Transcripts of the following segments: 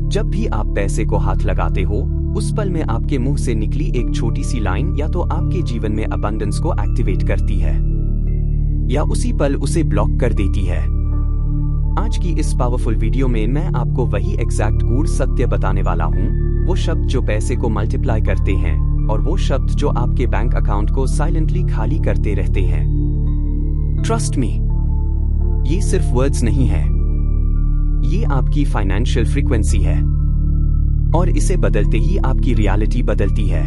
जब भी आप पैसे को हाथ लगाते हो, उस पल में आपके मुंह से निकली एक छोटी सी लाइन या तो आपके जीवन में अबंडेंस को एक्टिवेट करती है या उसी पल उसे ब्लॉक कर देती है। आज की इस पावरफुल वीडियो में मैं आपको वही एग्जैक्ट गूढ़ सत्य बताने वाला हूँ, वो शब्द जो पैसे को मल्टीप्लाई करते हैं और वो शब्द जो आपके बैंक अकाउंट को साइलेंटली खाली करते रहते हैं। ट्रस्ट मी, ये सिर्फ वर्ड्स नहीं है, ये आपकी फाइनेंशियल फ्रीक्वेंसी है और इसे बदलते ही आपकी रियलिटी बदलती है।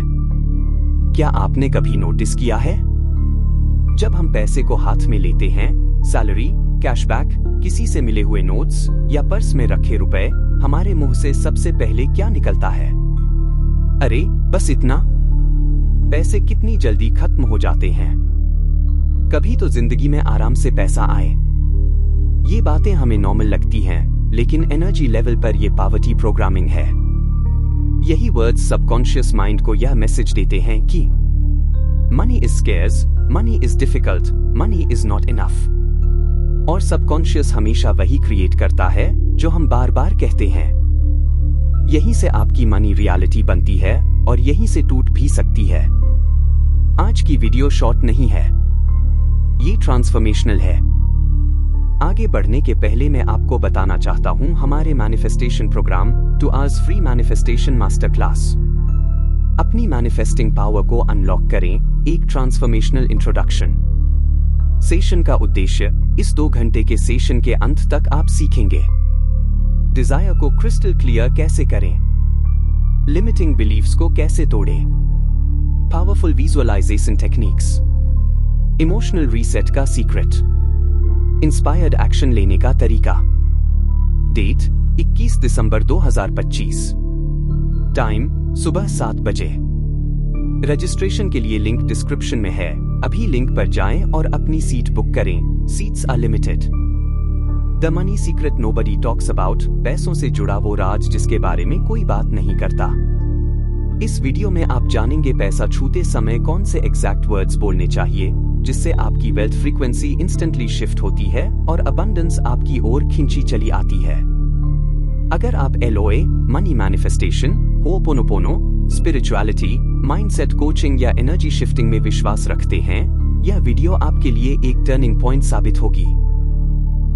क्या आपने कभी नोटिस किया है, जब हम पैसे को हाथ में लेते हैं, सैलरी, कैशबैक, किसी से मिले हुए नोट्स या पर्स में रखे रुपए, हमारे मुंह से सबसे पहले क्या निकलता है? अरे बस इतना। पैसे कितनी जल्दी खत्म हो जाते हैं। कभी तो जिंदगी में आराम से पैसा आए। ये बातें हमें नॉर्मल लगती हैं, लेकिन एनर्जी लेवल पर ये पॉवर्टी प्रोग्रामिंग है। यही वर्ड्स सबकॉन्शियस माइंड को यह मैसेज देते हैं कि money is scarce, money is difficult, money is not enough. और सबकॉन्शियस हमेशा वही क्रिएट करता है जो हम बार बार कहते हैं। यहीं से आपकी मनी रियलिटी बनती है और यहीं से टूट भी सकती है। आज की वीडियो शॉर्ट नहीं है, ये ट्रांसफॉर्मेशनल है। आगे बढ़ने के पहले मैं आपको बताना चाहता हूं हमारे manifestation programme 2 hours free manifestation master class. अपनी मैनिफेस्टिंग पावर को अनलॉक करें, एक ट्रांसफॉर्मेशनल इंट्रोडक्शन। सेशन का उद्देश्य, इस 2 घंटे के सेशन के अंत तक आप सीखेंगे डिजायर को क्रिस्टल क्लियर कैसे करें, लिमिटिंग बिलीफ्स को कैसे तोड़ें, powerful visualisation techniques, emotional reset का सीक्रेट, इंस्पायर्ड एक्शन लेने का तरीका। डेट 21 दिसंबर 2025। टाइम सुबह 7 बजे। रजिस्ट्रेशन के लिए लिंक डिस्क्रिप्शन में है, अभी लिंक पर जाएं और अपनी सीट बुक करें। Seats are limited. The money secret nobody talks about. पैसों से जुड़ा वो राज जिसके बारे में कोई बात नहीं करता। इस वीडियो में आप जानेंगे पैसा छूते समय कौन से एग्जैक्ट वर्ड्स बोलने चाहिए जिससे आपकी वेल्थ फ्रीक्वेंसी इंस्टेंटली शिफ्ट होती है और अबंडेंस आपकी ओर खींची चली आती है। अगर आप LOA, money manifestation, ho'oponopono, spirituality, mindset coaching या एनर्जी शिफ्टिंग में विश्वास रखते हैं, यह वीडियो आपके लिए एक टर्निंग पॉइंट साबित होगी।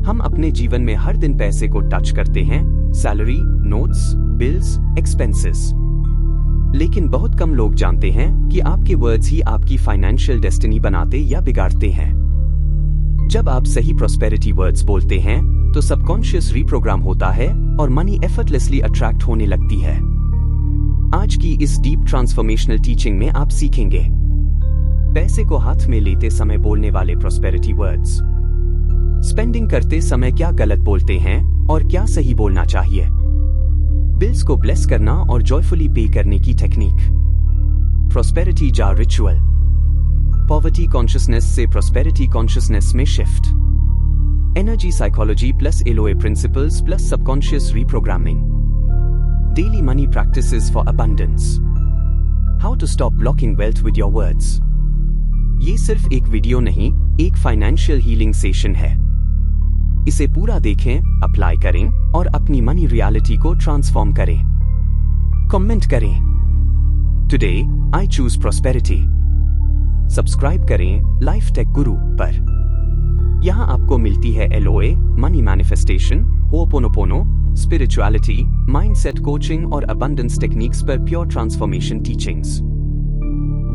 हम अपने जीवन में हर दिन पैसे को टच करते हैं, सैलरी, नोट्स, बिल्स, एक्सपेंसेस। लेकिन बहुत कम लोग जानते हैं कि आपके वर्ड्स ही आपकी फाइनेंशियल डेस्टिनी बनाते या बिगाड़ते हैं। जब आप सही प्रोस्पेरिटी वर्ड्स बोलते हैं तो सबकॉन्शियस रीप्रोग्राम होता है और मनी एफर्टलेसली अट्रैक्ट होने लगती है। आज की इस डीप ट्रांसफॉर्मेशनल टीचिंग में आप सीखेंगे पैसे को हाथ में लेते समय बोलने वाले प्रोस्पेरिटी वर्ड्स, स्पेंडिंग करते समय क्या गलत बोलते हैं और क्या सही बोलना चाहिए, बिल्स को ब्लेस करना और जॉयफुली पे करने की technique, prosperity jar ritual, poverty consciousness से प्रोस्पेरिटी कॉन्शियसनेस में shift, energy psychology plus LOA principles plus subconscious reprogramming, daily money practices for abundance, how to stop blocking wealth with your words. ये सिर्फ एक video नहीं, एक financial healing session है। इसे पूरा देखें, अप्लाई करें और अपनी मनी रियलिटी को ट्रांसफॉर्म करें। कमेंट करें, today I choose prosperity. Subscribe करें लाइफ टेक गुरु पर। यहां आपको मिलती है LOA, money manifestation, ho'oponopono, spirituality, mindset coaching और अबंडेंस टेक्निक्स पर pure transformation teachings.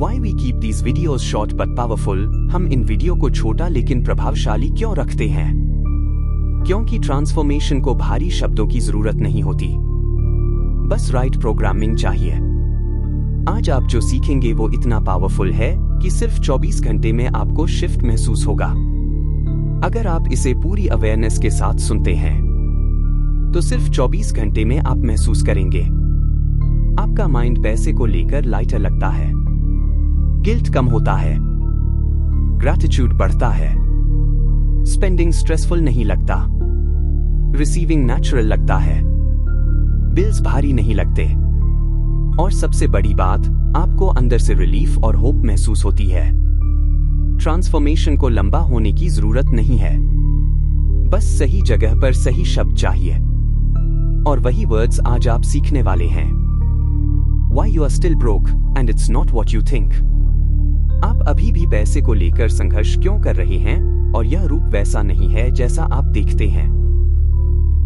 Why we keep these videos short but powerful? हम इन वीडियो को छोटा लेकिन प्रभावशाली क्यों रखते हैं? क्योंकि ट्रांसफॉर्मेशन को भारी शब्दों की जरूरत नहीं होती, बस राइट प्रोग्रामिंग चाहिए। आज आप जो सीखेंगे वो इतना पावरफुल है कि सिर्फ 24 घंटे में आपको शिफ्ट महसूस होगा। अगर आप इसे पूरी अवेयरनेस के साथ सुनते हैं तो सिर्फ 24 घंटे में आप महसूस करेंगे आपका माइंड पैसे को लेकर लाइटर लगता है, गिल्ट कम होता है, ग्रैटिट्यूड बढ़ता है, स्पेंडिंग स्ट्रेसफुल नहीं लगता, रिसीविंग नेचुरल लगता है, बिल्स भारी नहीं लगते और सबसे बड़ी बात, आपको अंदर से रिलीफ और होप महसूस होती है। ट्रांसफॉर्मेशन को लंबा होने की जरूरत नहीं है, बस सही जगह पर सही शब्द चाहिए। और वही वर्ड्स आज आप सीखने वाले हैं। Why you are still broke and it's not what you think। आप अभी भी पैसे को लेकर संघर्ष क्यों कर रहे हैं और यह रूप वैसा नहीं है जैसा आप देखते हैं।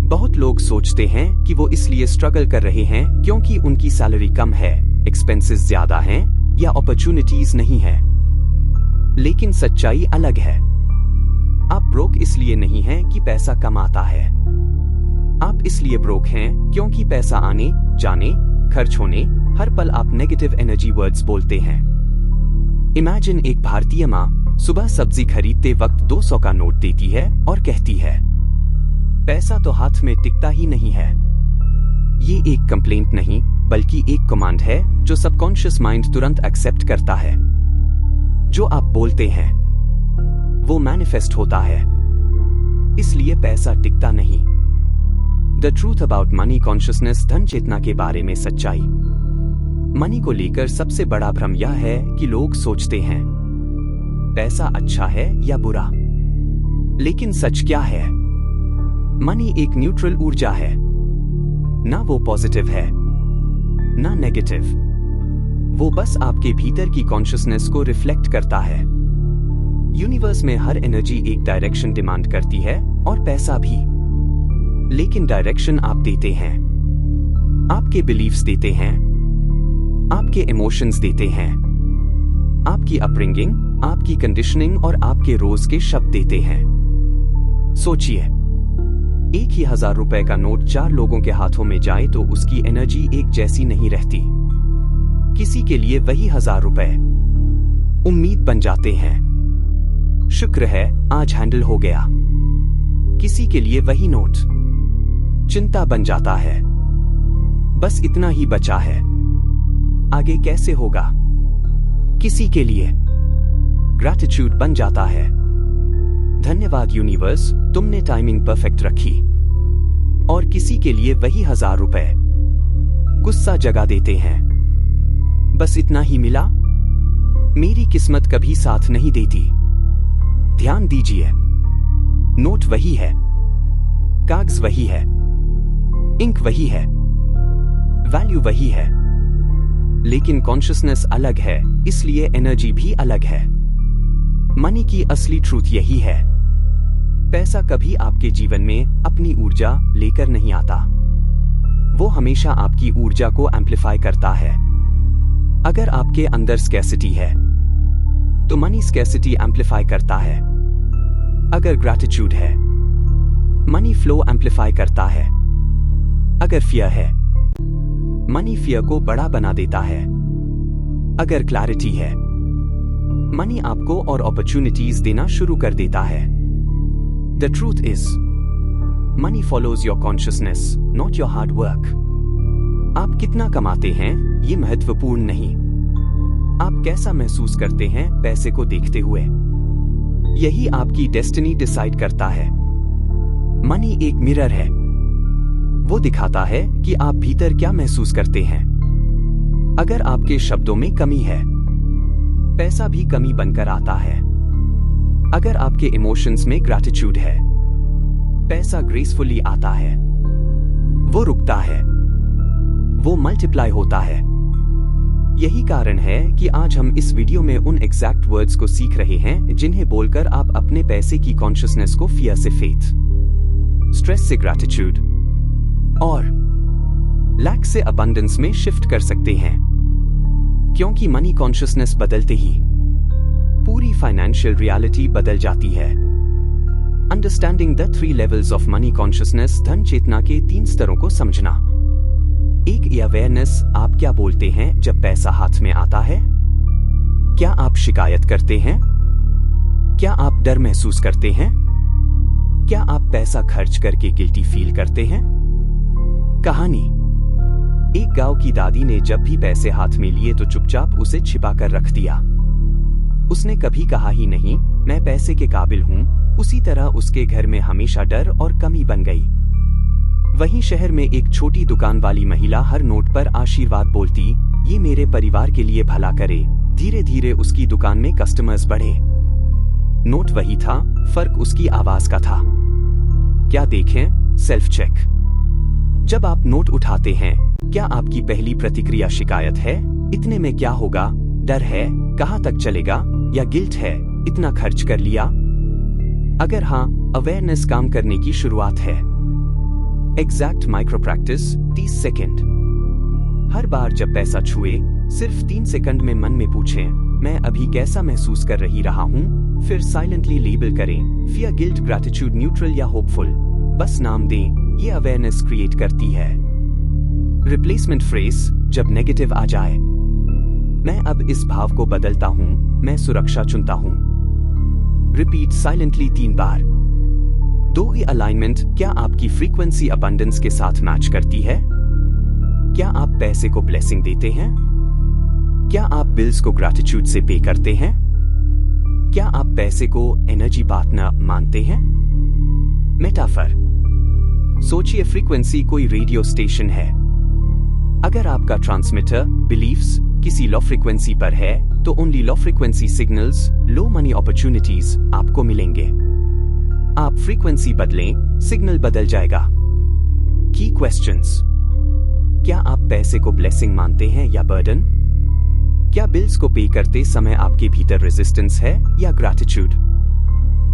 बहुत लोग सोचते हैं कि वो इसलिए स्ट्रगल कर रहे हैं क्योंकि उनकी सैलरी कम है, एक्सपेंसेस ज्यादा हैं या अपॉर्चुनिटीज नहीं है। लेकिन सच्चाई अलग है। आप ब्रोक इसलिए नहीं हैं कि पैसा कम आता है। आप इसलिए ब्रोक हैं क्योंकि पैसा आने जाने खर्च होने हर पल आप नेगेटिव एनर्जी वर्ड्स बोलते हैं। इमेजिन एक भारतीय माँ सुबह सब्जी खरीदते वक्त 200 का नोट देती है और कहती है, पैसा तो हाथ में टिकता ही नहीं है। ये एक कंप्लेंट नहीं बल्कि एक कमांड है जो सबकॉन्शियस माइंड तुरंत एक्सेप्ट करता है। जो आप बोलते हैं वो मैनिफेस्ट होता है, इसलिए पैसा टिकता नहीं। The truth about money consciousness, धन चेतना के बारे में सच्चाई। मनी को लेकर सबसे बड़ा भ्रम यह है कि लोग सोचते हैं पैसा अच्छा है या बुरा। लेकिन सच क्या है? मनी एक न्यूट्रल ऊर्जा है। ना वो पॉजिटिव है ना नेगेटिव। वो बस आपके भीतर की कॉन्शियसनेस को रिफ्लेक्ट करता है। यूनिवर्स में हर एनर्जी एक डायरेक्शन डिमांड करती है और पैसा भी। लेकिन डायरेक्शन आप देते हैं, आपके बिलीफ्स देते हैं, आपके इमोशंस देते हैं, आपकी अपब्रिंगिंग, आपकी कंडीशनिंग और आपके रोज के शब्द देते हैं। सोचिए, एक ही 1000 रुपए का नोट 4 लोगों के हाथों में जाए तो उसकी एनर्जी एक जैसी नहीं रहती। किसी के लिए वही 1000 रुपए उम्मीद बन जाते हैं, शुक्र है आज हैंडल हो गया। किसी के लिए वही नोट चिंता बन जाता है, बस इतना ही बचा है, आगे कैसे होगा। किसी के लिए ग्रैटिट्यूड बन जाता है, धन्यवाद यूनिवर्स तुमने टाइमिंग परफेक्ट रखी। और किसी के लिए वही 1000 रुपए गुस्सा जगा देते हैं, बस इतना ही मिला, मेरी किस्मत कभी साथ नहीं देती। ध्यान दीजिए, नोट वही है, कागज वही है, इंक वही है, वैल्यू वही है, लेकिन कॉन्शियसनेस अलग है, इसलिए एनर्जी भी अलग है। मनी की असली ट्रूथ यही है, पैसा कभी आपके जीवन में अपनी ऊर्जा लेकर नहीं आता। वो हमेशा आपकी ऊर्जा को एम्प्लीफाई करता है। अगर आपके अंदर स्कैसिटी है तो मनी स्कैसिटी एम्प्लीफाई करता है। अगर ग्रैटिट्यूड है, मनी फ्लो एम्प्लीफाई करता है। अगर फियर है, मनी फियर को बड़ा बना देता है। अगर क्लैरिटी है, मनी आपको और अपॉर्चुनिटीज देना शुरू कर देता है। The truth is, money follows your consciousness, not your hard work. आप कितना कमाते हैं ये महत्वपूर्ण नहीं, आप कैसा महसूस करते हैं पैसे को देखते हुए, यही आपकी डेस्टिनी डिसाइड करता है। मनी एक मिरर है, वो दिखाता है कि आप भीतर क्या महसूस करते हैं। अगर आपके शब्दों में कमी है, पैसा भी कमी बनकर आता है। अगर आपके इमोशंस में ग्रैटिट्यूड है, पैसा ग्रेसफुली आता है। वो रुकता है, वो मल्टीप्लाई होता है। यही कारण है कि आज हम इस वीडियो में उन एग्जैक्ट वर्ड्स को सीख रहे हैं जिन्हें बोलकर आप अपने पैसे की कॉन्शियसनेस को फियर से फेथ, स्ट्रेस से ग्रैटिट्यूड और लैक से अबंडेंस में शिफ्ट कर सकते हैं। क्योंकि मनी कॉन्शियसनेस बदलते ही पूरी फाइनेंशियल रियलिटी बदल जाती है। Understanding the 3 levels of money consciousness, धन चेतना के 3 स्तरों को समझना। एक, अवेयरनेस, आप क्या बोलते हैं जब पैसा हाथ में आता है? क्या आप शिकायत करते हैं? क्या आप डर महसूस करते हैं? क्या आप पैसा खर्च करके गिल्टी फील करते हैं? कहानी, एक गांव की दादी ने जब भी पैसे हाथ में लिए तो चुपचाप उसे छिपा कर रख दिया। उसने कभी कहा ही नहीं, मैं पैसे के काबिल हूं। उसी तरह उसके घर में हमेशा डर और कमी बन गई। वहीं शहर में एक छोटी दुकान वाली महिला हर नोट पर आशीर्वाद बोलती, ये मेरे परिवार के लिए भला करे। धीरे धीरे उसकी दुकान में कस्टमर्स बढ़े। नोट वही था, फर्क उसकी आवाज का था। क्या देखें? Self check. जब आप नोट उठाते हैं, क्या आपकी पहली प्रतिक्रिया शिकायत है, इतने में क्या होगा, डर है, कहाँ तक चलेगा, या गिल्ट है, इतना खर्च कर लिया? अगर हाँ, अवेयरनेस काम करने की शुरुआत है। Exact micro practice 30 second. हर बार जब पैसा छुए, सिर्फ 3 सेकंड में मन में पूछें, मैं अभी कैसा महसूस कर रहा हूँ, फिर साइलेंटली लेबल करें, फियर, गिल्ट, ग्रैटिट्यूड, न्यूट्रल या होपफुल। बस नाम दें, ये अवेयरनेस क्रिएट करती है। रिप्लेसमेंट फ्रेज जब नेगेटिव आ जाए, मैं अब इस भाव को बदलता हूँ, मैं सुरक्षा चुनता हूँ। रिपीट साइलेंटली 3 बार। 2 अलाइनमेंट, क्या आपकी फ्रीक्वेंसी अबंडेंस के साथ मैच करती है? क्या आप पैसे को ब्लेसिंग देते हैं? क्या आप बिल्स को ग्रैटिट्यूड से पे करते हैं? क्या आप पैसे को एनर्जी पार्टनर मानते हैं? मेटाफर, सोचिए फ्रीक्वेंसी कोई रेडियो स्टेशन है। अगर आपका ट्रांसमीटर बिलीफ्स किसी लो फ्रीक्वेंसी पर है, तो ओनली लो फ्रीक्वेंसी सिग्नल्स, लो मनी अपॉर्चुनिटीज आपको मिलेंगे। आप फ्रीक्वेंसी बदलें, सिग्नल बदल जाएगा। की क्वेश्चंस, क्या आप पैसे को ब्लेसिंग मानते हैं या बर्डन? क्या बिल्स को पे करते समय आपके भीतर रेजिस्टेंस है या ग्रैटिट्यूड?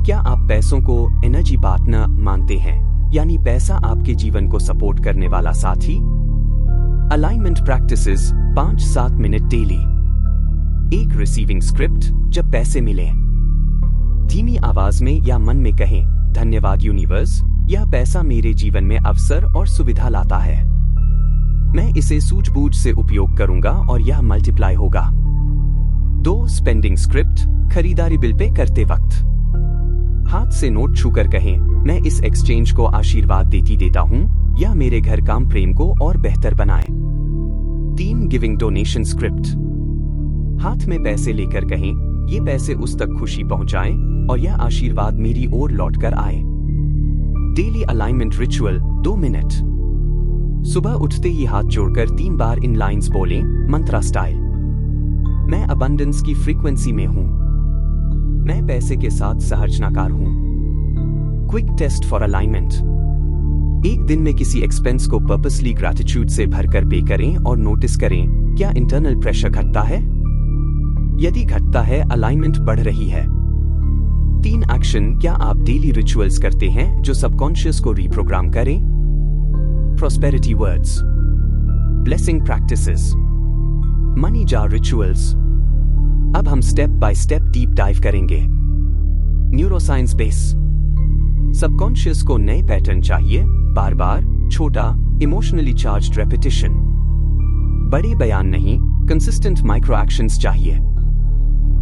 क्या आप पैसों को एनर्जी पार्टनर मानते हैं, यानी पैसा आपके जीवन को सपोर्ट करने वाला साथी? Alignment practices 5-7 minute daily. 1 receiving script, जब पैसे मिले, धीमी आवाज में या मन में कहें, धन्यवाद यूनिवर्स, यह पैसा मेरे जीवन में अवसर और सुविधा लाता है। मैं इसे सूझबूझ से उपयोग करूंगा और यह मल्टीप्लाई होगा। 2 स्पेंडिंग स्क्रिप्ट, खरीदारी बिल पे करते वक्त, हाथ से नोट छूकर कहें, मैं इस एक्सचेंज को आशीर्वाद देता हूं, यह मेरे घर काम प्रेम को और बेहतर बनाए। 3 गिविंग डोनेशन स्क्रिप्ट, हाथ में पैसे लेकर कहें, ये पैसे उस तक खुशी पहुंचाएं और यह आशीर्वाद मेरी ओर लौट कर आए। Daily alignment ritual 2 minute. सुबह उठते ही हाथ जोड़कर 3 बार इन लाइंस बोलें, मंत्रा स्टाइल। मैं अबंडेंस की फ्रीक्वेंसी में हूं। मैं पैसे के साथ सहर्जनाकार हूं। Quick test for alignment. एक दिन में किसी एक्सपेंस को पर्पसली ग्रैटिट्यूड से भरकर पे करें और नोटिस करें, क्या इंटरनल प्रेशर घटता है? यदि घटता है, अलाइनमेंट बढ़ रही है। 3 एक्शन, क्या आप डेली रिचुअल्स करते हैं जो सबकॉन्शियस को रीप्रोग्राम करें? Prosperity words, blessing practices, money jar rituals. अब हम step by step deep dive करेंगे। न्यूरोसाइंस बेस, सबकॉन्शियस को नए पैटर्न चाहिए, बार बार, छोटा, इमोशनली चार्ज्ड रेपिटेशन। बड़े बयान नहीं, कंसिस्टेंट माइक्रो एक्शंस चाहिए।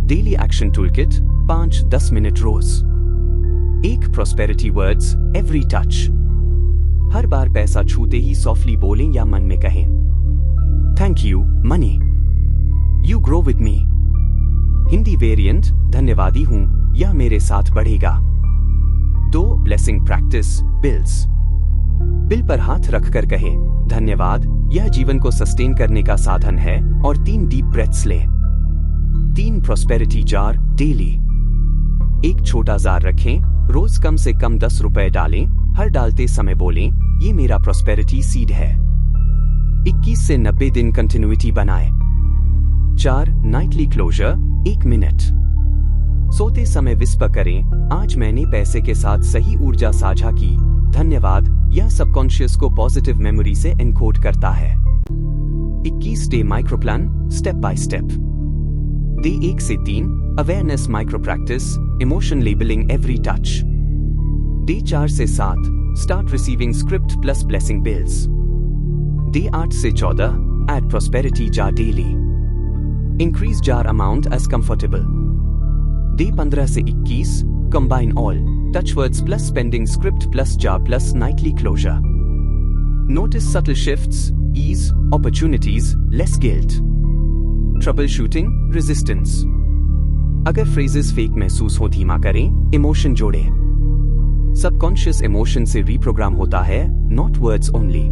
डेली एक्शन टूलकिट 5-10 मिनट रोज। 1 प्रॉस्पेरिटी वर्ड्स, एवरी टच। हर बार पैसा छूते ही सॉफ्टली बोलें या मन में कहें, thank you money, you grow with me. Hindi variant, धन्यवादी हूं, यह मेरे साथ बढ़ेगा। 2 ब्लेसिंग प्रैक्टिस, बिल्स। बिल पर हाथ रखकर कहें, धन्यवाद, यह जीवन को सस्टेन करने का साधन है, और 3 डीप ब्रेथ्स लें। 3 प्रॉस्पेरिटी जार, डेली। एक छोटा जार रखें, रोज कम से कम 10 रुपए डालें, हर डालते समय बोलें, ये मेरा प्रॉस्पेरिटी सीड है। 21 से 90 दिन कंटिन्यूटी बनाएं। 4 नाइटली क्लोजर, 1 मिनट। सोते समय विस्पर करें, आज मैंने पैसे के साथ सही ऊर्जा साझा की, धन्यवाद। यह सबकॉन्शियस को पॉजिटिव मेमोरी से एनकोड करता है। 21 day micro plan, step by step. Day 1 से 3 awareness micro practice, emotion labelling every touch. Day 4 से 7 start receiving script plus blessing bills. Day 8 से 14 add prosperity jar daily, increase jar amount as comfortable. Day 15 से 21 combine all, touch words plus spending script plus jar plus nightly closure. Notice subtle shifts, ease, opportunities, less guilt. Troubleshooting, resistance. अगर phrases fake महसूस हो, धीमा करें, emotion जोड़े। Subconscious emotion से reprogram होता है, नॉट वर्ड्स ओनली।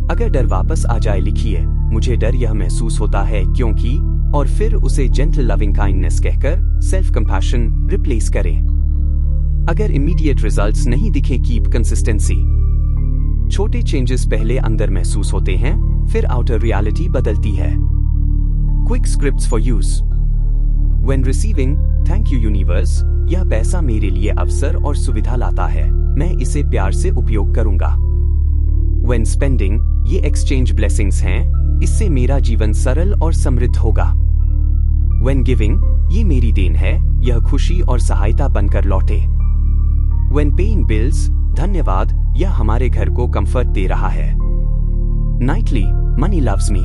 अगर डर वापस आ जाए, लिखिए, मुझे डर यह महसूस होता है क्योंकि, और फिर उसे जेंटल लविंग काइंडनेस कहकर सेल्फ कंपैशन रिप्लेस करें। अगर इमीडिएट रिजल्ट्स नहीं दिखे, कीप कंसिस्टेंसी। छोटे चेंजेस पहले अंदर महसूस होते हैं, फिर आउटर रियलिटी बदलती है। Quick scripts for use. When receiving, thank you universe, यह पैसा मेरे लिए अवसर और सुविधा लाता है, मैं इसे प्यार से उपयोग करूंगा। When spending, ये एक्सचेंज ब्लेसिंग्स हैं, इससे मेरा जीवन सरल और समृद्ध होगा। When giving, ये मेरी देन है, यह खुशी और सहायता बनकर लौटे। When paying bills, धन्यवाद, यह हमारे घर को कंफर्ट दे रहा है। Nightly, money loves me,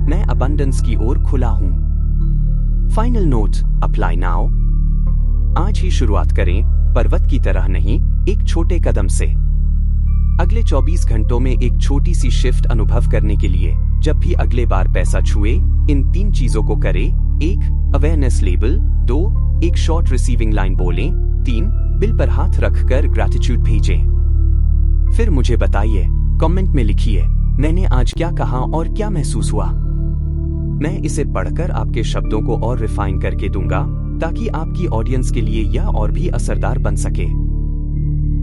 मैं अबंडेंस की ओर खुला हूं। Final note, apply now. आज ही शुरुआत करें, पर्वत की तरह नहीं, एक छोटे कदम से। अगले 24 घंटों में एक छोटी सी शिफ्ट अनुभव करने के लिए, जब भी अगले बार पैसा छुए, इन 3 चीजों को करें। 1. Awareness label. 2. एक शॉर्ट रिसीविंग लाइन बोलें। 3. बिल पर हाथ रखकर ग्रैटिट्यूड भेजें। फिर मुझे बताइए, कमेंट में लिखिए, मैंने आज क्या कहा और क्या महसूस हुआ। मैं इसे पढ़कर आपके शब्दों को और रिफाइन करके दूंगा, ताकि आपकी ऑडियंस के लिए यह और भी असरदार बन सके।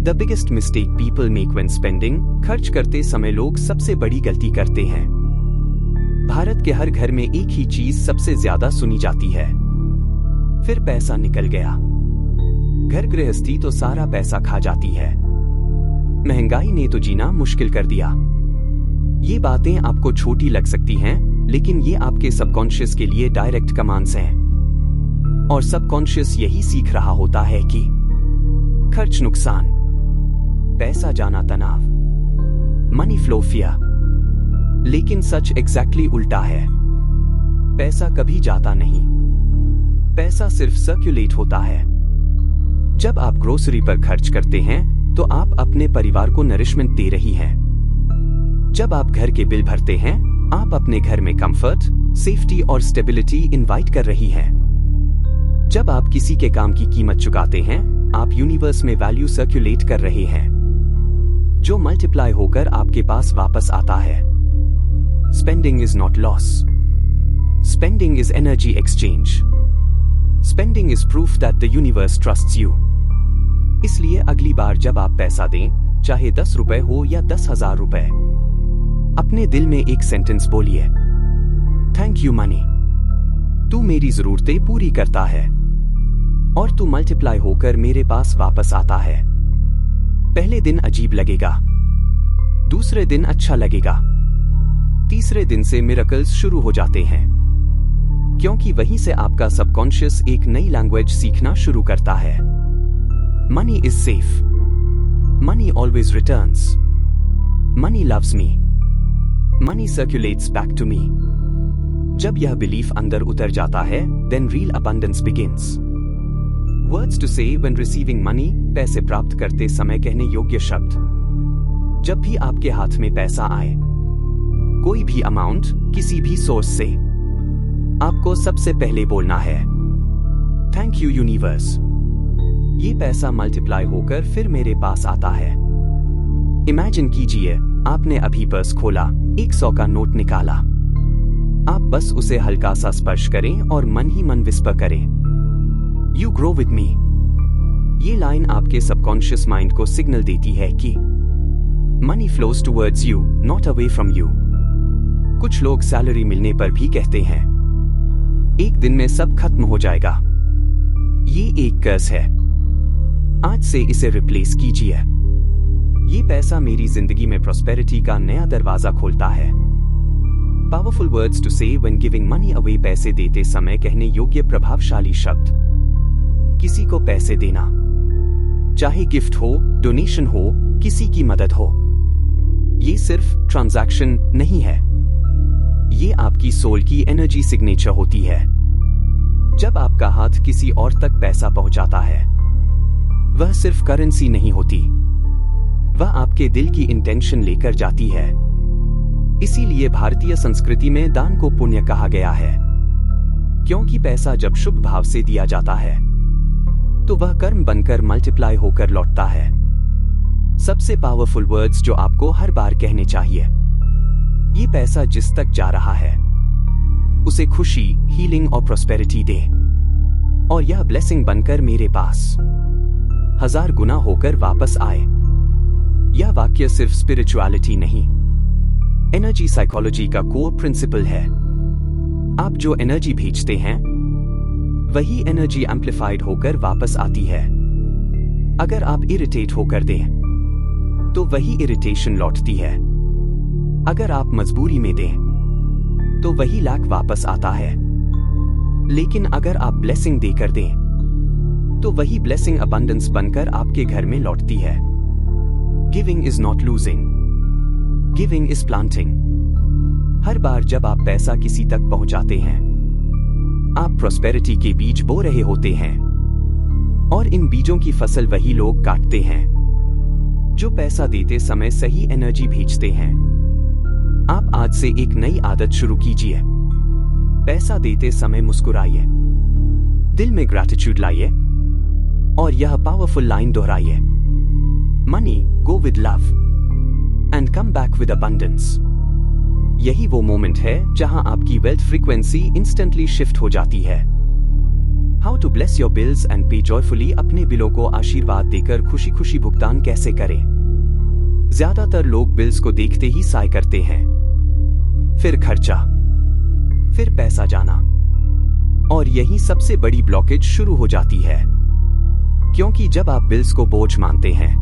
The biggest mistake people make when spending. खर्च करते समय लोग सबसे बड़ी गलती करते हैं। भारत के हर घर में एक ही चीज सबसे ज्यादा सुनी जाती है, फिर पैसा निकल गया। घर गृहस्थी तो सारा पैसा खा जाती है। महंगाई ने तो जीना मुश्किल कर दिया। ये बातें आपको छोटी लग सकती हैं, लेकिन ये आपके सबकॉन्शियस के लिए डायरेक्ट कमांड्स हैं। और सबकॉन्शियस यही सीख रहा होता है कि खर्च नुकसान, पैसा जाना तनाव, मनी फ्लो फियर। लेकिन सच एग्जैक्टली उल्टा है। पैसा कभी जाता नहीं, पैसा सिर्फ सर्कुलेट होता है। जब आप ग्रोसरी पर खर्च करते हैं, तो आप अपने परिवार को नरिशमेंट दे रही हैं। जब आप घर के बिल भरते हैं, आप अपने घर में कंफर्ट, सेफ्टी और स्टेबिलिटी इनवाइट कर रही हैं। जब आप किसी के काम की कीमत चुकाते हैं, आप यूनिवर्स में वैल्यू सर्कुलेट कर रहे हैं, जो मल्टीप्लाई होकर आपके पास वापस आता है। Spending is not loss, spending is energy exchange. Spending is proof that the universe trusts you. इसलिए अगली बार जब आप पैसा दें, चाहे 10 रुपए हो या 10,000 रुपए, अपने दिल में एक सेंटेंस बोलिए, थैंक यू मनी, तू मेरी जरूरतें पूरी करता है और तू मल्टीप्लाई होकर मेरे पास वापस आता है। पहले दिन अजीब लगेगा, दूसरे दिन अच्छा लगेगा, तीसरे दिन से मिरेकल्स शुरू हो जाते हैं, क्योंकि वहीं से आपका सबकॉन्शियस एक नई लैंग्वेज सीखना शुरू करता है। Money is safe, money always returns, money loves me, money circulates back to me. जब यह बिलीफ अंदर उतर जाता है, then real abundance begins. Words to say when receiving money. पैसे प्राप्त करते समय कहने योग्य शब्द। जब भी आपके हाथ में पैसा आए, कोई भी अमाउंट, किसी भी सोर्स से, आपको सबसे पहले बोलना है, थैंक यू यूनिवर्स। ये पैसा मल्टीप्लाई होकर फिर मेरे पास आता है। इमेजिन कीजिए, आपने अभी पर्स खोला, 100 का नोट निकाला। आप बस उसे हल्का सा स्पर्श करें और मन ही मन विस्पर करें, यू ग्रो विद मी। ये लाइन आपके सबकॉन्शियस माइंड को सिग्नल देती है कि money flows towards you, not away from you. कुछ लोग सैलरी मिलने पर भी कहते हैं, एक दिन में सब खत्म हो जाएगा। ये एक कर्स है। आज से इसे रिप्लेस कीजिए। ये पैसा मेरी जिंदगी में प्रॉस्पेरिटी का नया दरवाजा खोलता है। Powerful words to say when giving money away. पैसे देते समय कहने योग्य प्रभावशाली शब्द। किसी को पैसे देना, चाहे गिफ्ट हो, डोनेशन हो, किसी की मदद हो, ये सिर्फ ट्रांजैक्शन नहीं है, ये आपकी सोल की एनर्जी सिग्नेचर होती है। जब आपका हाथ किसी और तक पैसा पहुंचाता है, वह सिर्फ करेंसी नहीं होती, वह आपके दिल की इंटेंशन लेकर जाती है। इसीलिए भारतीय संस्कृति में दान को पुण्य कहा गया है, क्योंकि पैसा जब शुभ भाव से दिया जाता है, तो वह कर्म बनकर मल्टीप्लाई होकर लौटता है। सबसे पावरफुल वर्ड्स जो आपको हर बार कहने चाहिए, ये पैसा जिस तक जा रहा है, उसे खुशी, हीलिंग और प्रॉस्पेरिटी दे, और यह ब्लेसिंग बनकर मेरे पास 1000 गुना होकर वापस आए। यह वाक्य सिर्फ स्पिरिचुअलिटी नहीं, एनर्जी साइकोलॉजी का कोर प्रिंसिपल है। आप जो एनर्जी भेजते हैं वही एनर्जी एम्प्लीफाइड होकर वापस आती है। अगर आप इरिटेट होकर दें तो वही इरिटेशन लौटती है। अगर आप मजबूरी में दें तो वही लैक वापस आता है। लेकिन अगर आप ब्लेसिंग देकर दें तो वही ब्लेसिंग अबंडेंस बनकर आपके घर में लौटती है। Giving is not losing, giving is planting. हर बार जब आप पैसा किसी तक पहुंचाते हैं आप प्रॉस्पेरिटी के बीज बो रहे होते हैं, और इन बीजों की फसल वही लोग काटते हैं जो पैसा देते समय सही एनर्जी भेजते हैं। आप आज से एक नई आदत शुरू कीजिए। पैसा देते समय मुस्कुराइए, दिल में ग्रैटिट्यूड लाइए और यह पावरफुल लाइन दोहराइए, money go with love and come back with abundance. यही वो मोमेंट है जहां आपकी वेल्थ फ्रीक्वेंसी इंस्टेंटली शिफ्ट हो जाती है। How to bless your bills and pay joyfully. अपने बिलों को आशीर्वाद देकर खुशी खुशी भुगतान कैसे करें। ज्यादातर लोग बिल्स को देखते ही साय करते हैं, फिर खर्चा, फिर पैसा जाना, और यही सबसे बड़ी ब्लॉकेज शुरू हो जाती है। क्योंकि जब आप बिल्स को बोझ मानते हैं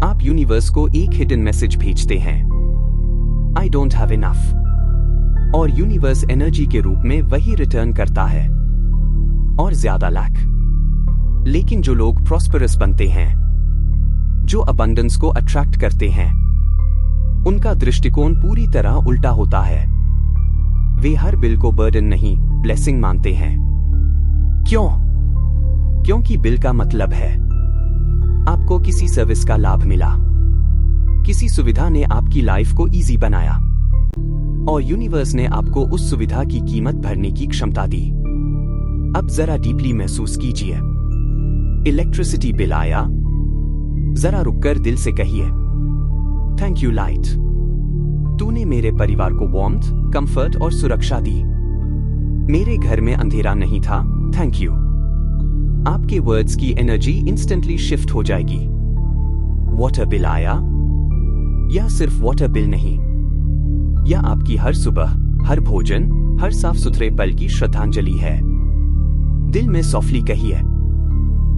आप यूनिवर्स को एक हिडन मैसेज भेजते हैं, आई डोंट हैव इनफ, और यूनिवर्स एनर्जी के रूप में वही रिटर्न करता है और ज्यादा लैक। लेकिन जो लोग प्रॉस्परस बनते हैं, जो अबंडेंस को अट्रैक्ट करते हैं, उनका दृष्टिकोण पूरी तरह उल्टा होता है। वे हर बिल को बर्डन नहीं ब्लेसिंग मानते हैं। क्यों? क्योंकि बिल का मतलब है आपको किसी सर्विस का लाभ मिला, किसी सुविधा ने आपकी लाइफ को इजी बनाया, और यूनिवर्स ने आपको उस सुविधा की कीमत भरने की क्षमता दी। अब जरा डीपली महसूस कीजिए। इलेक्ट्रिसिटी बिल आया, जरा रुककर दिल से कहिए, थैंक यू लाइट, तूने मेरे परिवार को वार्मथ, कंफर्ट और सुरक्षा दी। मेरे घर में अंधेरा नहीं था, थैंक यू। आपके वर्ड्स की एनर्जी इंस्टेंटली शिफ्ट हो जाएगी। वाटर बिल आया, यह सिर्फ वाटर बिल नहीं, यह आपकी हर सुबह, हर भोजन, हर साफ सुथरे पल की श्रद्धांजलि है। दिल में सॉफ्टली कहिए,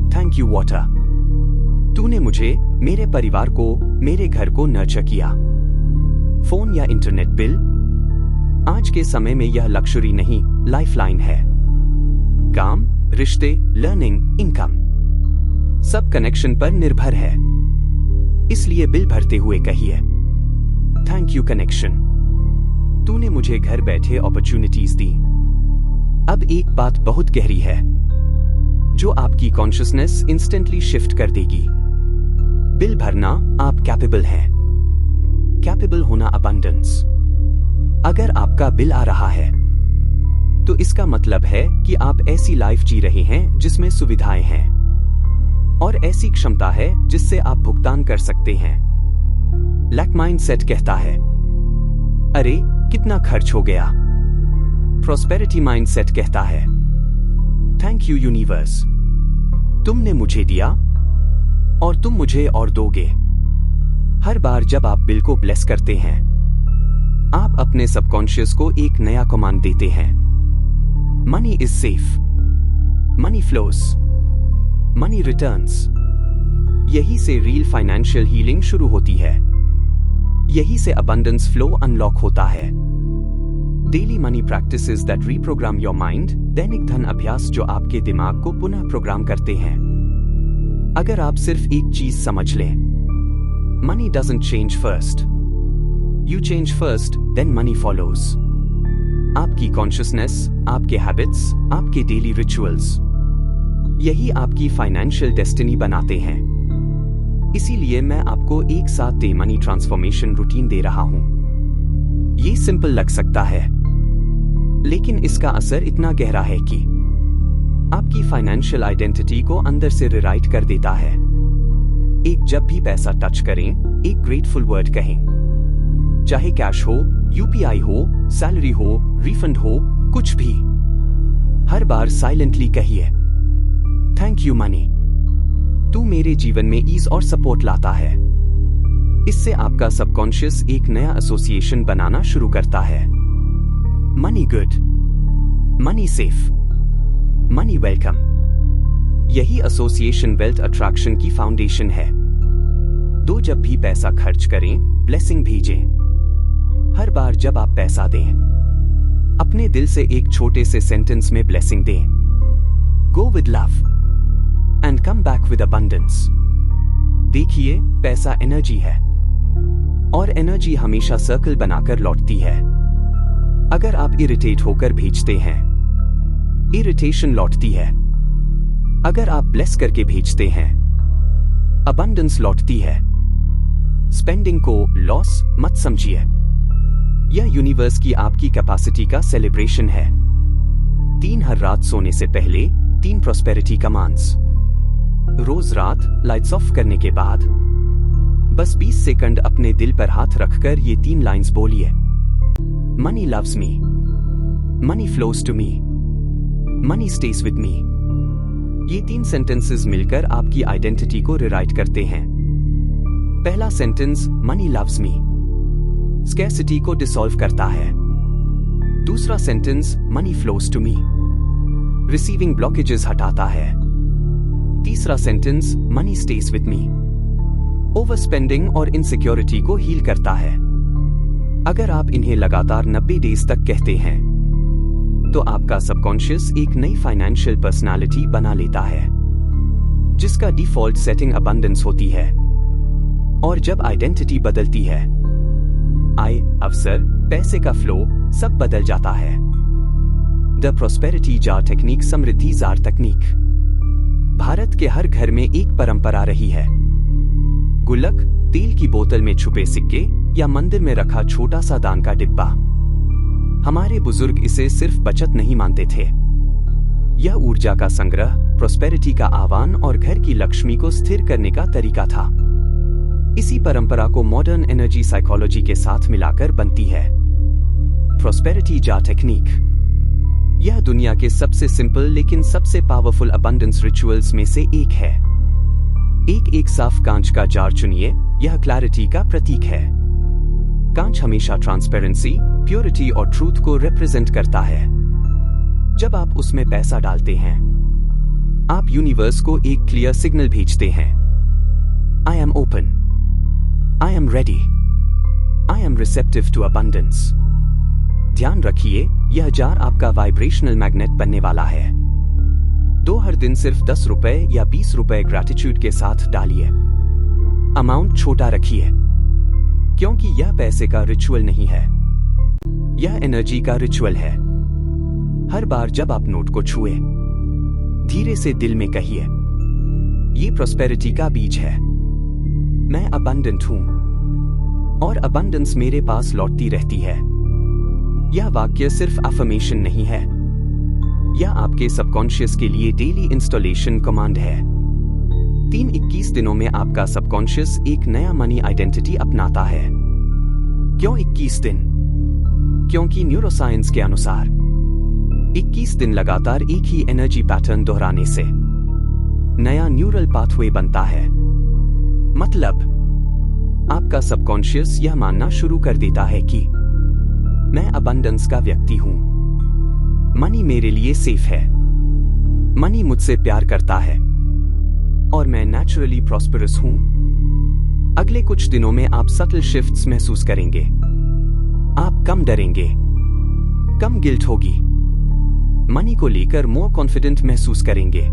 थैंक यू वाटर, तूने मुझे, मेरे परिवार को, मेरे घर को नर्चर किया। फोन या इंटरनेट बिल, आज के समय में यह लक्ष्यूरी नहीं, लाइफलाइन है। काम, रिश्ते, लर्निंग, इनकम, सब कनेक्शन पर निर्भर है। इसलिए बिल भरते हुए कहिए, थैंक यू कनेक्शन, तूने मुझे घर बैठे अपॉर्चुनिटीज दी। अब एक बात बहुत गहरी है जो आपकी कॉन्शियसनेस इंस्टेंटली शिफ्ट कर देगी। बिल भरना आप कैपेबल हैं। कैपेबल होना अबंडेंस। अगर आपका बिल आ रहा है तो इसका मतलब है कि आप ऐसी लाइफ जी रहे हैं जिसमें सुविधाएं हैं और ऐसी क्षमता है जिससे आप भुगतान कर सकते हैं। लैक माइंडसेट कहता है, अरे कितना खर्च हो गया। प्रॉस्पेरिटी माइंडसेट कहता है, थैंक यू यूनिवर्स, तुमने मुझे दिया और तुम मुझे और दोगे। हर बार जब आप बिल को ब्लेस करते हैं आप अपने सबकॉन्शियस को एक नया कमांड देते हैं, money is safe, money flows, money returns. यही से रियल फाइनेंशियल हीलिंग शुरू होती है। यही से अबंडेंस फ्लो अनलॉक होता है। Daily money practices that reprogram your mind. दैनिक धन अभ्यास जो आपके दिमाग को पुनः प्रोग्राम करते हैं। अगर आप सिर्फ एक चीज समझ लें, money doesn't change first, you change first, then money follows. आपकी कॉन्शियसनेस, आपके हैबिट्स, आपके डेली रिचुअल्स, यही आपकी फाइनेंशियल डेस्टिनी बनाते हैं। इसीलिए मैं आपको एक साथ डे मनी ट्रांसफॉर्मेशन रूटीन दे रहा हूं। ये सिंपल लग सकता है, लेकिन इसका असर इतना गहरा है कि आपकी फाइनेंशियल आइडेंटिटी को अंदर से रिराइट कर देता है। एक जब भी पैसा टच करें, एक ग्रेटफुल वर्ड कहें। चाहे कैश हो, यूपीआई हो, सैलरी हो, रिफंड हो, कुछ भी। हर बार साइलेंटली कहिए, थैंक यू मनी, तू मेरे जीवन में ईज और सपोर्ट लाता है। इससे आपका सबकॉन्शियस एक नया एसोसिएशन बनाना शुरू करता है। Money good, money safe, money welcome. यही एसोसिएशन वेल्थ अट्रैक्शन की फाउंडेशन है। जब भी पैसा खर्च करें, ब्लेसिंग भेजें। हर बार जब आप पैसा दें, अपने दिल से एक छोटे से सेंटेंस में ब्लेसिंग दें। गो with love and come back with abundance. देखिए, पैसा एनर्जी है और एनर्जी हमेशा सर्कल बनाकर लौटती है। अगर आप इरिटेट होकर भेजते हैं, इरिटेशन लौटती है। अगर आप ब्लेस करके भेजते हैं, अबंडेंस लौटती है। स्पेंडिंग को लॉस मत समझिए। यह यूनिवर्स की आपकी कैपेसिटी का सेलिब्रेशन है। 3 हर रात सोने से पहले 3 प्रॉस्पेरिटी कमांड्स। रोज रात लाइट्स ऑफ करने के बाद बस 20 सेकंड अपने दिल पर हाथ रखकर ये 3 लाइंस बोलिए। Money loves me, money flows to me, money stays with me. ये 3 सेंटेंसेस मिलकर आपकी आइडेंटिटी को रिराइट करते हैं। पहला sentence money loves me scarcity को डिसॉल्व करता है। दूसरा sentence money flows to me receiving blockages हटाता है। तीसरा sentence money stays with me overspending और इनसिक्योरिटी को हील करता है। अगर आप इन्हें लगातार 90 डेज तक कहते हैं, तो आपका सबकॉन्शियस एक नई फाइनेंशियल पर्सनालिटी बना लेता है, जिसका डिफॉल्ट सेटिंग अबंडेंस होती है। और जब आइडेंटिटी बदलती है, आय, अवसर, पैसे का फ्लो सब बदल जाता है। The prosperity jar technique Samriddhi jar तकनीक भारत के हर घर में एक परंपरा रही है। गुल्लक, तेल की बोतल में छुपे सिक्के या मंदिर में रखा छोटा सा दान का डिब्बा। हमारे बुजुर्ग इसे सिर्फ बचत नहीं मानते थे। यह ऊर्जा का संग्रह, प्रॉस्पेरिटी का आह्वान और घर की लक्ष्मी को स्थिर करने का तरीका था। इसी परंपरा को मॉडर्न एनर्जी साइकोलॉजी के साथ मिलाकर बनती है प्रॉस्पेरिटी जार टेक्निक। यह दुनिया के सबसे सिंपल लेकिन सबसे पावरफुल अबंडेंस रिचुअल्स में से एक है। एक साफ कांच का जार चुनिए, यह क्लैरिटी का प्रतीक है। कांच हमेशा ट्रांसपेरेंसी, प्योरिटी और ट्रूथ को रिप्रेजेंट करता है। जब आप उसमें पैसा डालते हैं, आप यूनिवर्स को एक क्लियर सिग्नल भेजते हैं। I am open, I am ready. I am receptive to abundance. ध्यान रखिए, यह जार आपका वाइब्रेशनल मैग्नेट बनने वाला है। हर दिन सिर्फ 10 रुपए या 20 रुपए ग्रैटिट्यूड के साथ डालिए। अमाउंट छोटा रखिए, क्योंकि यह पैसे का रिचुअल नहीं है, यह एनर्जी का रिचुअल है। हर बार जब आप नोट को छुए, धीरे से दिल में कहिए, ये प्रॉस्पेरिटी का बीज है। मैं अबंडेंट हूं और अबंडेंस मेरे पास लौटती रहती है। यह वाक्य सिर्फ अफर्मेशन नहीं है, यह आपके सबकॉन्शियस के लिए डेली इंस्टॉलेशन कमांड है। 21 दिनों में आपका सबकॉन्शियस एक नया मनी आइडेंटिटी अपनाता है। क्यों 21 दिन? क्योंकि न्यूरोसाइंस के अनुसार 21 दिन लगातार एक ही एनर्जी पैटर्न दोहराने से नया न्यूरल पाथवे बनता है। मतलब, आपका सबकॉन्शियस यह मानना शुरू कर देता है कि मैं अबंडेंस का व्यक्ति हूं। मनी मेरे लिए सेफ है, मनी मुझसे प्यार करता है और मैं नेचुरली प्रॉस्पेरस हूं। अगले कुछ दिनों में आप सटल शिफ्ट्स महसूस करेंगे। आप कम डरेंगे, कम गिल्ट होगी, मनी को लेकर मोर कॉन्फिडेंट महसूस करेंगे।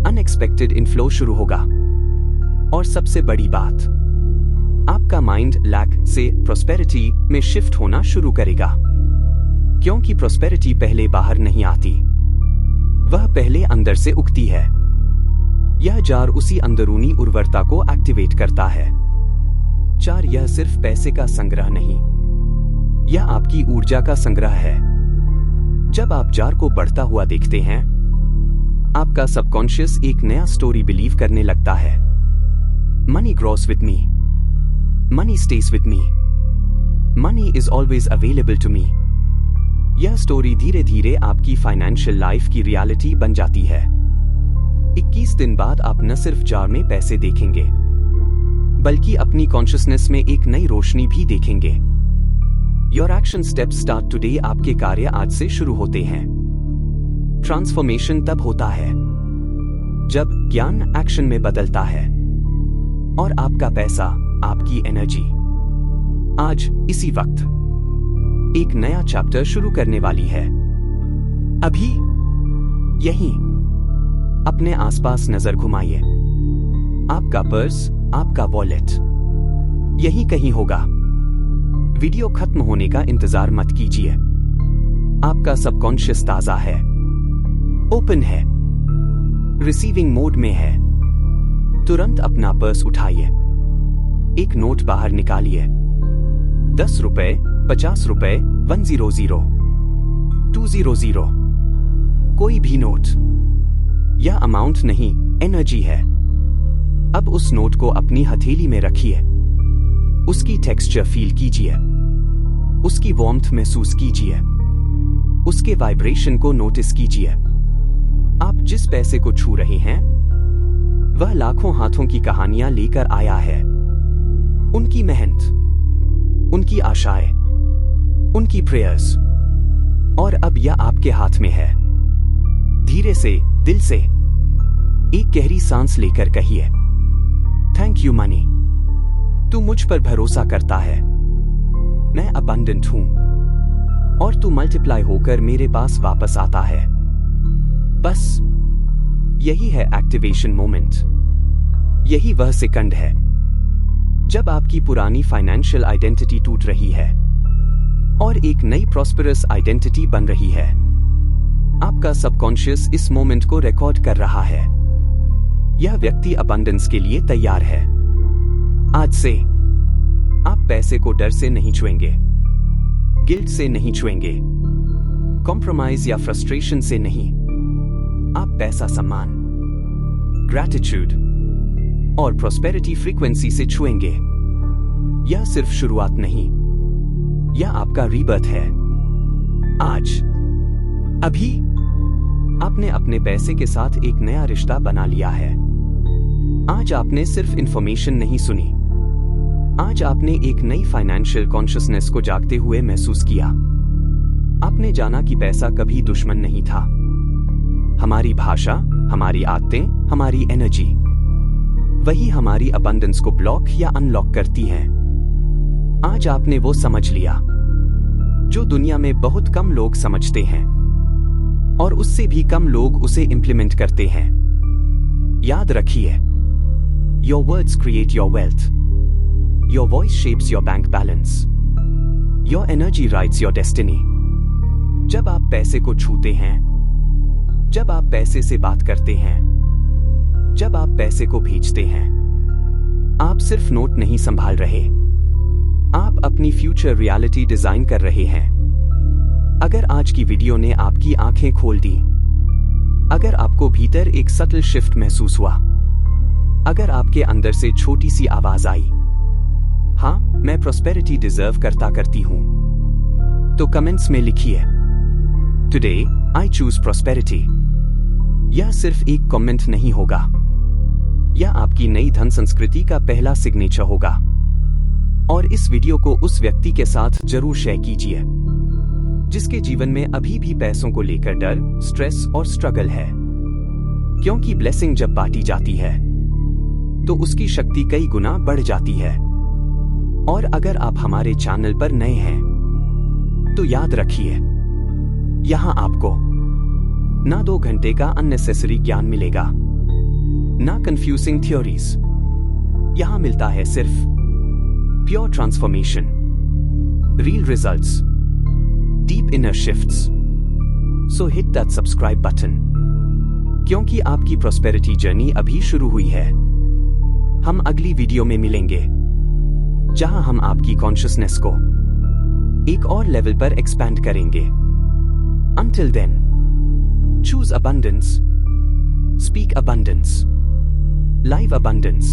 अनएक्सपेक्टेड इनफ्लो शुरू होगा और सबसे बड़ी बात, आपका माइंड लैक से प्रॉस्पेरिटी में शिफ्ट होना शुरू करेगा। क्योंकि प्रॉस्पेरिटी पहले बाहर नहीं आती, वह पहले अंदर से उगती है। यह जार उसी अंदरूनी उर्वरता को एक्टिवेट करता है। 4 यह सिर्फ पैसे का संग्रह नहीं, यह आपकी ऊर्जा का संग्रह है। जब आप जार को बढ़ता हुआ देखते हैं, आपका सबकॉन्शियस एक नया स्टोरी बिलीव करने लगता है। Money grows with me, money stays with me, money is always available to me. यह स्टोरी धीरे धीरे आपकी फाइनेंशियल लाइफ की रियलिटी बन जाती है। 21 दिन बाद आप न सिर्फ जार में पैसे देखेंगे, बल्कि अपनी कॉन्शियसनेस में एक नई रोशनी भी देखेंगे। Your action steps start today. आपके कार्य आज से शुरू होते हैं। ट्रांसफॉर्मेशन तब होता है जब ज्ञान एक्शन में बदलता है और आपका पैसा, आपकी एनर्जी आज इसी वक्त एक नया चैप्टर शुरू करने वाली है। अभी यहीं अपने आसपास नजर घुमाइए। आपका पर्स, आपका वॉलेट यहीं कहीं होगा। वीडियो खत्म होने का इंतजार मत कीजिए। आपका सबकॉन्शियस ताजा है, ओपन है, रिसीविंग मोड में है। तुरंत अपना पर्स उठाइए, एक नोट बाहर निकालिए। 10 रुपए, 50 रुपए, 100, 200, कोई भी नोट। यह अमाउंट नहीं, एनर्जी है। अब उस नोट को अपनी हथेली में रखिए। उसकी टेक्सचर फील कीजिए, उसकी वार्मथ महसूस कीजिए, उसके वाइब्रेशन को नोटिस कीजिए। आप जिस पैसे को छू रहे हैं वह लाखों हाथों की कहानियां लेकर आया है। उनकी मेहनत, उनकी आशाएं, उनकी प्रेयर्स, और अब यह आपके हाथ में है। धीरे से, दिल से एक गहरी सांस लेकर कहिए, थैंक यू मनी। तू मुझ पर भरोसा करता है। मैं अबंडेंट हूं और तू मल्टीप्लाई होकर मेरे पास वापस आता है। बस यही है एक्टिवेशन मोमेंट। यही वह सेकंड है जब आपकी पुरानी फाइनेंशियल आइडेंटिटी टूट रही है और एक नई प्रॉस्पेरस आइडेंटिटी बन रही है। आपका सबकॉन्शियस इस मोमेंट को रिकॉर्ड कर रहा है। यह व्यक्ति अबंडेंस के लिए तैयार है। आज से आप पैसे को डर से नहीं छुएंगे, गिल्ट से नहीं छुएंगे, कॉम्प्रोमाइज या फ्रस्ट्रेशन से नहीं। आप पैसा, सम्मान, ग्रैटिट्यूड और प्रॉस्पेरिटी फ्रीक्वेंसी से छुएंगे। यह सिर्फ शुरुआत नहीं, यह आपका रीबर्थ है। आज, अभी आपने अपने पैसे के साथ एक नया रिश्ता बना लिया है। आज आपने सिर्फ इंफॉर्मेशन नहीं सुनी, आज आपने एक नई फाइनेंशियल कॉन्शियसनेस को जागते हुए महसूस किया। आपने जाना कि पैसा कभी दुश्मन नहीं था। हमारी भाषा, हमारी आदतें, हमारी एनर्जी, वही हमारी अबंडेंस को ब्लॉक या अनलॉक करती हैं। आज आपने वो समझ लिया जो दुनिया में बहुत कम लोग समझते हैं और उससे भी कम लोग उसे इंप्लीमेंट करते हैं। याद रखिए, your words create your wealth, your voice shapes your bank balance, your energy rights your destiny. जब आप पैसे को छूते हैं, जब आप पैसे से बात करते हैं, जब आप पैसे को भेजते हैं, आप सिर्फ नोट नहीं संभाल रहे, आप अपनी फ्यूचर रियलिटी डिजाइन कर रहे हैं। अगर आज की वीडियो ने आपकी आंखें खोल दी, अगर आपको भीतर एक सटल शिफ्ट महसूस हुआ, अगर आपके अंदर से छोटी सी आवाज आई, हाँ मैं प्रॉस्पेरिटी डिजर्व करती हूं, तो कमेंट्स में लिखिए, टुडे आई चूज प्रॉस्पेरिटी। यह सिर्फ एक कमेंट नहीं होगा, यह आपकी नई धन संस्कृति का पहला सिग्नेचर होगा। और इस वीडियो को उस व्यक्ति के साथ जरूर शेयर कीजिए जिसके जीवन में अभी भी पैसों को लेकर डर, स्ट्रेस और स्ट्रगल है। क्योंकि ब्लेसिंग जब बांटी जाती है तो उसकी शक्ति कई गुना बढ़ जाती है। और अगर आप हमारे चैनल पर नए हैं तो याद रखिए, यहां आपको ना 2 घंटे का अननेसेसरी ज्ञान मिलेगा, ना कंफ्यूजिंग थ्योरीज। यहां मिलता है सिर्फ pure transformation, real results, deep inner shifts. So hit that subscribe button, क्योंकि आपकी प्रॉस्पेरिटी जर्नी अभी शुरू हुई है। हम अगली वीडियो में मिलेंगे जहां हम आपकी कॉन्शियसनेस को एक और लेवल पर एक्सपैंड करेंगे। Until then, choose abundance, speak abundance, live abundance.